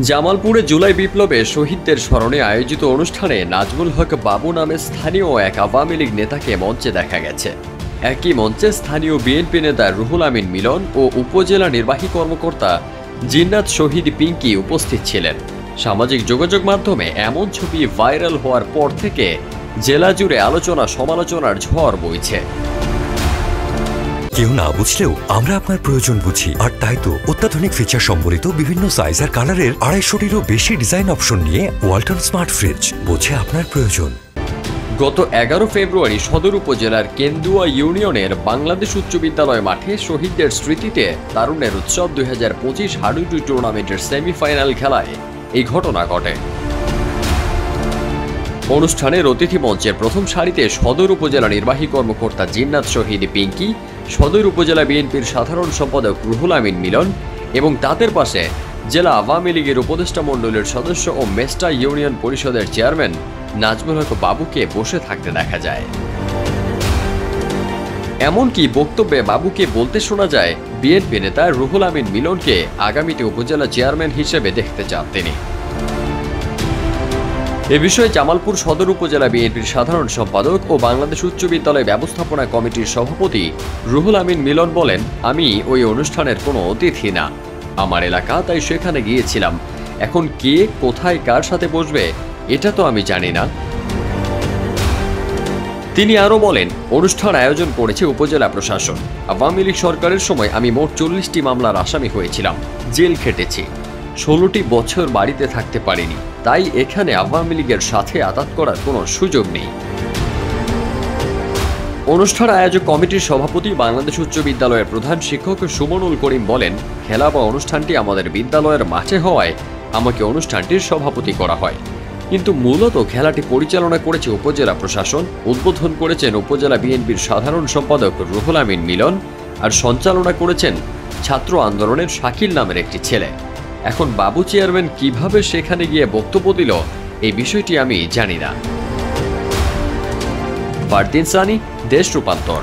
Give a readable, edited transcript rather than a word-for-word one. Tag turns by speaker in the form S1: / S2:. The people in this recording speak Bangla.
S1: জামালপুরে জুলাই বিপ্লবে শহীদদের স্মরণে আয়োজিত অনুষ্ঠানে নাজমুল হক বাবু নামে স্থানীয় এক আওয়ামী লীগ নেতাকে মঞ্চে দেখা গেছে। একই মঞ্চে স্থানীয় বিএনপি নেতা রুহুল আমিন মিলন ও উপজেলা নির্বাহী কর্মকর্তা জিন্নাত শহীদ পিঙ্কি উপস্থিত ছিলেন। সামাজিক যোগাযোগ মাধ্যমে এমন ছবি ভাইরাল হওয়ার পর থেকে জেলা জুড়ে আলোচনা সমালোচনার ঝড় বইছে।
S2: কেউ না বুঝলেও আমরা আপনার প্রয়োজন বুঝি, আর তাই তো অত্যাধুনিক ফিচার সম্বলিত বিভিন্ন সাইজ আর কালারের 250-টিরও বেশি ডিজাইন অপশন নিয়ে ওয়ালটন স্মার্ট ফ্রিজ বোঝে আপনার প্রয়োজন।
S1: গত 11 ফেব্রুয়ারি সদর উপজেলার কেন্দুয়া ইউনিয়নের বাংলাদেশ উচ্চ বিদ্যালয় মাঠে শহীদদের স্মৃতিতে তারুণ্যের উৎসব 2025 হাডুডু টুর্নামেন্টের সেমিফাইনাল খেলায় এই ঘটনা ঘটে। অনুষ্ঠানের অতিথি মঞ্চের প্রথম সারিতে সদর উপজেলা নির্বাহী কর্মকর্তা জিন্নাত শহীদ পিঙ্কি, সদর উপজেলা বিএনপির সাধারণ সম্পাদক রুহুল আমিন মিলন এবং তাদের পাশে জেলা আওয়ামী লীগের উপদেষ্টা মণ্ডলের সদস্য ও মেস্টা ইউনিয়ন পরিষদের চেয়ারম্যান নাজমুল হক বাবুকে বসে থাকতে দেখা যায়। এমনকি বক্তব্যে বাবুকে বলতে শোনা যায় বিএনপি নেতা রুহুল আমিন মিলনকে আগামীতে উপজেলা চেয়ারম্যান হিসেবে দেখতে চান তিনি। এ বিষয়ে জামালপুর সদর উপজেলা বিএনপির সাধারণ সম্পাদক ও বাংলাদেশ উচ্চ বিদ্যালয় ব্যবস্থাপনা কমিটির সভাপতি রুহুল আমিন মিলন বলেন, আমি ওই অনুষ্ঠানের কোনো অতিথি না, আমার এলাকা, তাই সেখানে গিয়েছিলাম। এখন কে কোথায় কার সাথে বসবে এটা তো আমি জানি না। তিনি আরও বলেন, অনুষ্ঠান আয়োজন করেছে উপজেলা প্রশাসন। আওয়ামী লীগ সরকারের সময় আমি মোট 40টি মামলার আসামি হয়েছিলাম, জেল খেটেছি, 16টি বছর বাড়িতে থাকতে পারিনি, তাই এখানে আওয়ামী লীগের সাথে আঘাত করার কোনো সুযোগ নেই। অনুষ্ঠান আয়োজক কমিটির সভাপতি বাংলাদেশ উচ্চ বিদ্যালয়ের প্রধান শিক্ষক সুমনুল করিম বলেন, খেলা বা অনুষ্ঠানটি আমাদের বিদ্যালয়ের মাঠে হওয়ায় আমাকে অনুষ্ঠানটির সভাপতি করা হয়, কিন্তু মূলত খেলাটি পরিচালনা করেছে উপজেলা প্রশাসন, উদ্বোধন করেছেন উপজেলা বিএনপির সাধারণ সম্পাদক রুহুল আমিন মিলন, আর সঞ্চালনা করেছেন ছাত্র আন্দোলনের শাকিল নামের একটি ছেলে। এখন বাবু চেয়ারম্যান কিভাবে সেখানে গিয়ে বক্তব্য দিল এই বিষয়টি আমি জানি না। ফারদিন সানি, দেশ রূপান্তর।